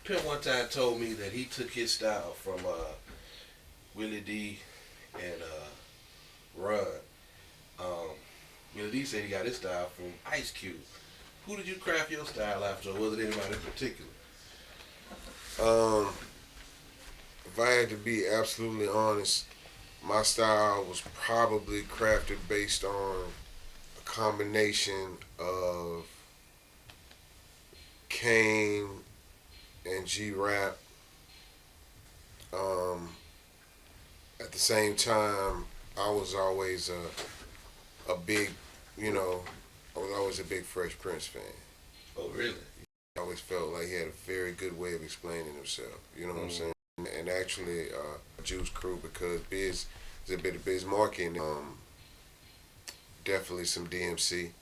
Pimp one time told me that he took his style from Willie D and Run. Um, Willie D said he got his style from Ice Cube. Who did you craft your style after, or was it anybody in particular? Um, if I had to be absolutely honest, my style was probably crafted based on a combination of Kane and G Rap. Um, at the same time, I was always a big, you know, I was always a big Fresh Prince fan. Oh, really? I always felt like he had a very good way of explaining himself. You know what I'm Mm. saying? And actually, Juice Crew, because Biz is a bit of Biz Markie, and definitely some DMC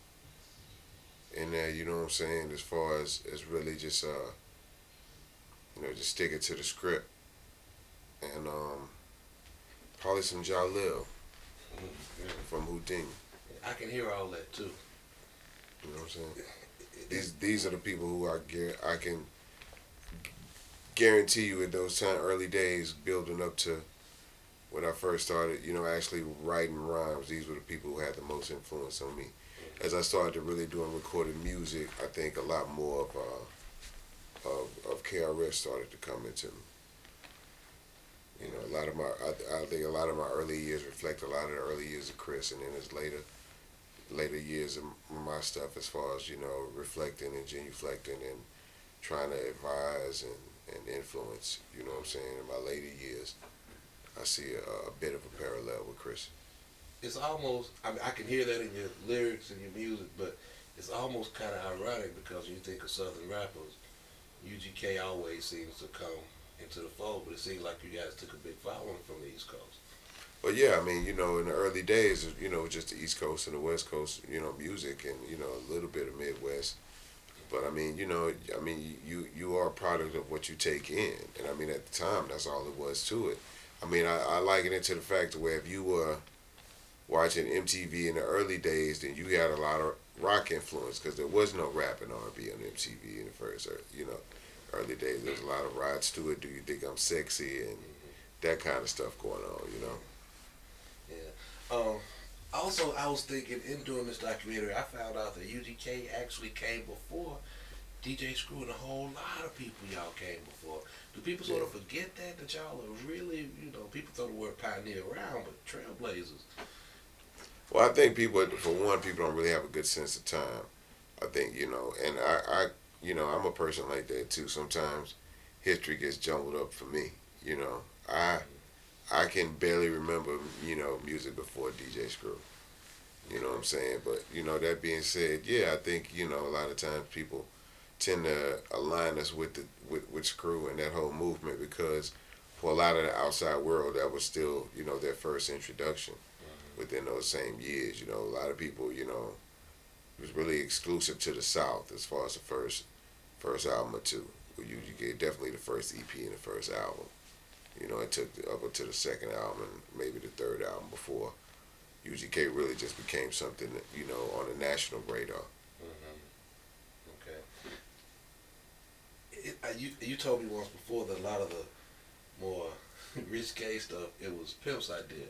in there. You know what I'm saying? As far as really just just sticking to the script, and probably some Jalil Mm. from Houdini. I can hear all that too. You know what I'm saying? These are the people who I can guarantee you in those early days building up to when I first started, actually writing rhymes. These were the people who had the most influence on me. As I started to really doing recorded music, I think a lot more of KRS started to come into me. A lot of I think a lot of my early years reflect a lot of the early years of Chris, and then his later years of my stuff as far as reflecting and genuflecting and trying to advise and influence. You know what I'm saying? In my later years, I see a bit of a parallel with Chris. It's almost, I mean, I can hear that in your lyrics and your music, but it's almost kind of ironic because when you think of Southern rappers, UGK always seems to come into the fold, but it seems like you guys took a big following from the East Coast. But yeah, I mean, in the early days, just the East Coast and the West Coast, music and a little bit of Midwest. But I mean, you are a product of what you take in, and I mean, at the time, that's all it was to it. I mean, I liken it to the fact where if you were watching MTV in the early days, then you had a lot of rock influence because there was no rap and R&B on MTV in the first, early days. There was a lot of Rod Stewart, Do You Think I'm Sexy, and Mm-hmm. that kind of stuff going on. Yeah. Also, I was thinking in doing this documentary, I found out that UGK actually came before DJ Screw and a whole lot of people y'all came before. Do people sort Yeah. of forget that y'all are really, people throw the word pioneer around, but trailblazers. Well, I think people, for one, people don't really have a good sense of time. I think, and I'm a person like that too. Sometimes history gets jumbled up for me. You know, I I can barely remember, music before DJ Screw. You know what I'm saying? But, that being said, yeah, I think, a lot of times people tend to align us with Screw and that whole movement because for a lot of the outside world, that was still, their first introduction within those same years. A lot of people, it was really exclusive to the South as far as the first album or two. You get definitely the first EP and the first album. It took up until the second album and maybe the third album before UGK really just became something that, on a national radar. Mm-hmm. Okay. You told me once before that a lot of the more risque stuff, it was Pimp's idea.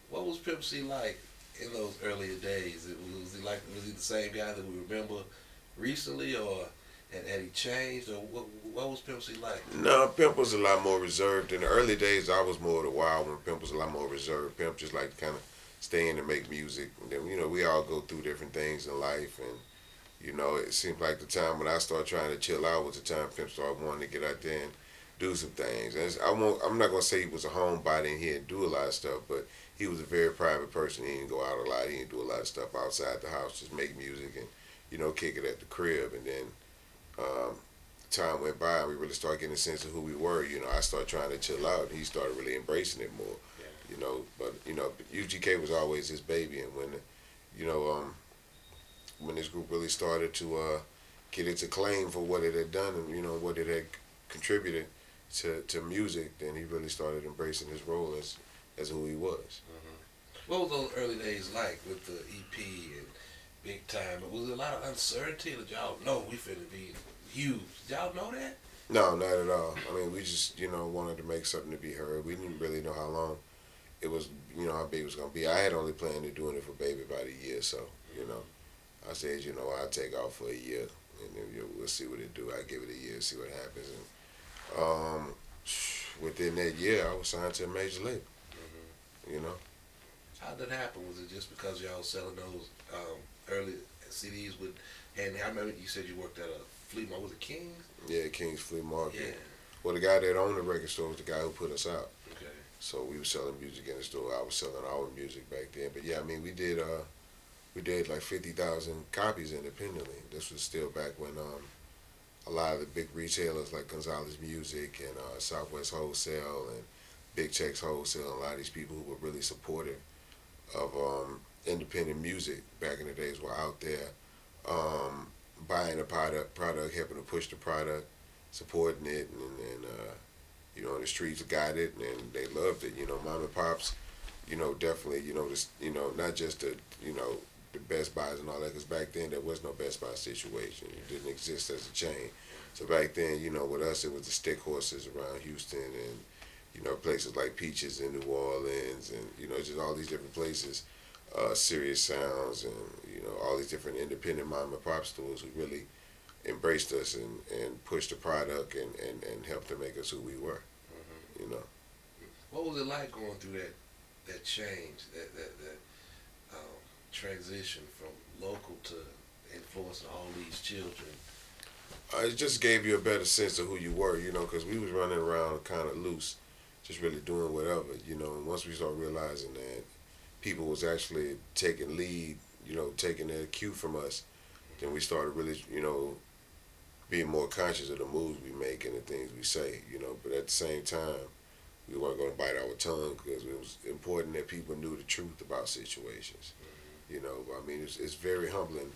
What was Pimp C like in those earlier days? Was he the same guy that we remember recently, or had he changed, or what was Pimp C like? No, Pimp was a lot more reserved. In the early days, I was more of the wild one. Pimp was a lot more reserved. Pimp just like to kind of stay in and make music. And then, we all go through different things in life. And, it seemed like the time when I started trying to chill out was the time Pimp started wanting to get out there and do some things. And I'm not going to say he was a homebody and he didn't do a lot of stuff, but he was a very private person. He didn't go out a lot. He didn't do a lot of stuff outside the house, just make music and, kick it at the crib. And then um, time went by and we really started getting a sense of who we were. I started trying to chill out and he started really embracing it more. But UGK was always his baby, and you know, when this group really started to get its acclaim for what it had done and what it had contributed to music, then he really started embracing his role as who he was. Mm-hmm. What was those early days like with the EP and Big Time? Was there a lot of uncertainty? Did y'all know we finna be huge? Did y'all know that? No, not at all. I mean, we just wanted to make something to be heard. We didn't really know how long it was, how big it was gonna be. I had only planned on doing it for Baby about a year, so you know, I said, I'll take off for a year, and then we'll see what it do. I give it a year, see what happens, and within that year, I was signed to a major label. You know, How did that happen? Was it just because y'all was selling those early CDs with? And I remember you said you worked at a flea market. Was it King's? yeah, King's Flea Market. Yeah. Well, the guy that owned the record store was the guy who put us out. Okay. So we were selling music in the store. I was selling our music back then. But yeah, I mean, we did like 50,000 copies independently. This was still back when a lot of the big retailers like Gonzalez Music and Southwest Wholesale and Big Checks Wholesale, and a lot of these people who were really supportive of independent music back in the days were out there buying the product, helping to push the product, supporting it, and the streets got it and they loved it. Mom and pops, definitely, this, not just the Best Buys and all that, because back then there was no Best Buy situation. It didn't exist as a chain. So back then, with us, it was the stick horses around Houston and, places like Peaches in New Orleans and, just all these different places, Serious Sounds and, all these different independent mom and pop stores who really embraced us and pushed the product and helped to make us who we were, you know. What was it like going through that change, that transition from local to influencing all these children? It just gave you a better sense of who you were, because we was running around kind of loose, just really doing whatever, and once we started realizing that people was actually taking lead, taking their cue from us, then we started really, being more conscious of the moves we make and the things we say, but at the same time, we weren't going to bite our tongue because it was important that people knew the truth about situations. I mean, it's very humbling,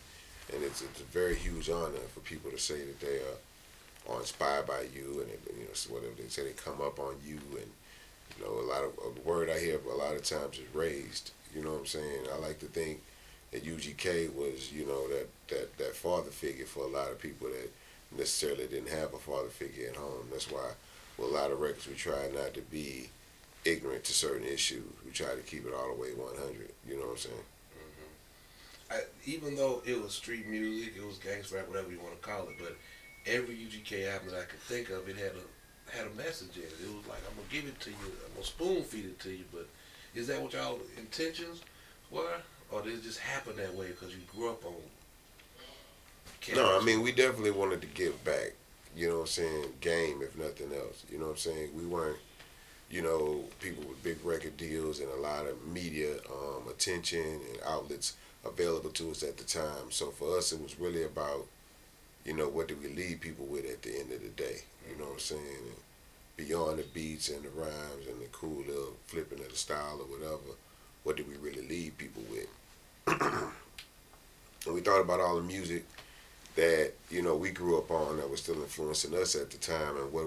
and it's a very huge honor for people to say that they are inspired by you, and whatever they say, they come up on you, and a lot of the word I hear a lot of times is raised. You know what I'm saying? I like to think that UGK was, that father figure for a lot of people that necessarily didn't have a father figure at home. That's why with a lot of records we try not to be ignorant to certain issues. We try to keep it all the way 100. You know what I'm saying? Even though it was street music, it was gangster rap, whatever you want to call it, but every UGK album that I could think of, it had a message in it. It was like, I'm gonna give it to you, I'm gonna spoon feed it to you. But is that what y'all intentions were, or did it just happen that way because you grew up on? No, I mean we definitely wanted to give back. You know what I'm saying? Game, if nothing else. You know what I'm saying? We weren't, people with big record deals and a lot of media attention and outlets available to us at the time. So for us, it was really about, what do we leave people with at the end of the day? You know what I'm saying? And beyond the beats and the rhymes and the cool little flipping of the style or whatever, what do we really leave people with? And we thought about all the music that we grew up on that was still influencing us at the time, and what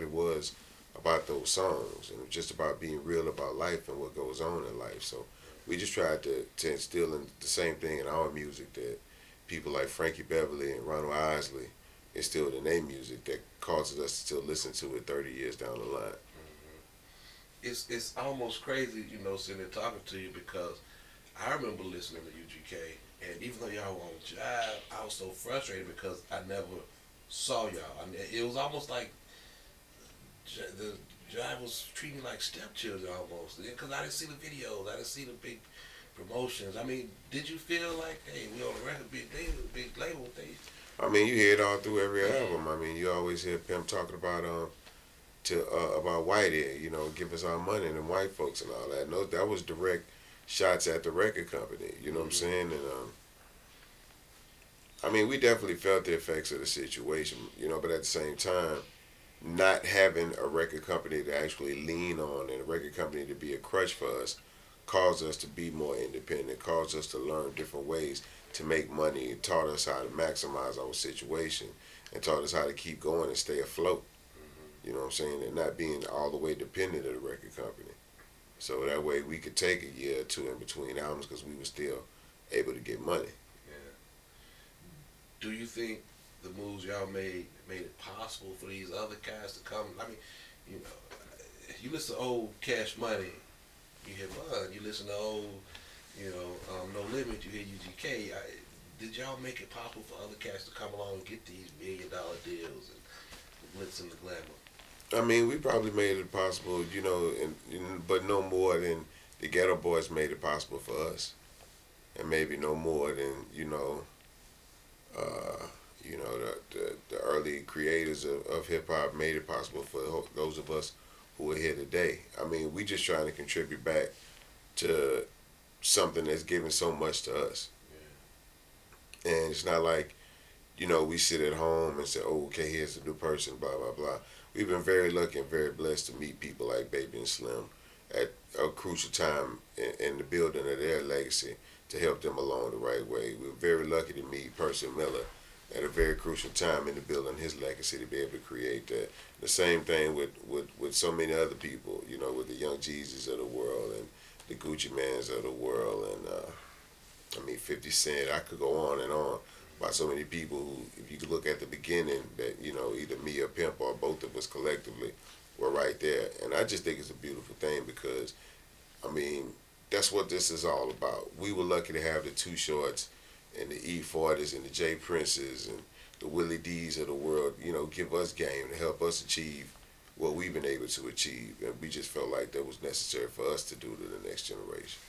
it was about those songs, and it was just about being real about life and what goes on in life. So we just tried to instill in the same thing in our music that people like Frankie Beverly and Ronald Isley instilled in their music that causes us to still listen to it 30 years down the line. It's almost crazy, sitting there talking to you, because I remember listening to UGK, and even though y'all were on Jive, I was so frustrated because I never saw y'all. I mean, it was almost like the Jive was treating me like stepchildren almost, because I didn't see the videos, I didn't see the big promotions. I mean, did you feel like, hey, we on a record, big label? I mean, you hear it all through every album. I mean, you always hear Pimp talking about about Whitey, give us our money and them white folks and all that. No, that was direct shots at the record company. You know what I'm saying? And I mean, we definitely felt the effects of the situation. But at the same time, not having a record company to actually lean on and a record company to be a crutch for us caused us to be more independent, caused us to learn different ways to make money. It taught us how to maximize our situation and taught us how to keep going and stay afloat. You know what I'm saying? And not being all the way dependent of the record company. So that way we could take a year or two in between albums because we were still able to get money. Yeah. Do you think the moves y'all made it possible for these other cats to come. I mean, you know, you listen to old Cash Money, you hear Bun. You listen to old, No Limit, you hear UGK. Did y'all make it possible for other cats to come along and get these $1 million deals and the glitz and the glamour? I mean, we probably made it possible, but no more than the Ghetto Boys made it possible for us, and maybe no more than uh, the early creators of hip hop made it possible for those of us who are here today. I mean, we just trying to contribute back to something that's given so much to us, and it's not like we sit at home and say, "Oh, okay, here's a new person," blah blah blah. We've been very lucky and very blessed to meet people like Baby and Slim at a crucial time in the building of their legacy to help them along the right way. We're very lucky to meet Percy Miller at a very crucial time in the building his legacy to be able to create that. The same thing with so many other people, with the Young Jesus of the world and the Gucci Mans of the world and 50 Cent. I could go on and on by so many people who, if you could look at the beginning, that either me or Pimp or both of us collectively were right there. And I just think it's a beautiful thing because, I mean, that's what this is all about. We were lucky to have the Too Shorts and the E40s and the J Princes and the Willie D's of the world, give us game to help us achieve what we've been able to achieve. And we just felt like that was necessary for us to do to the next generation.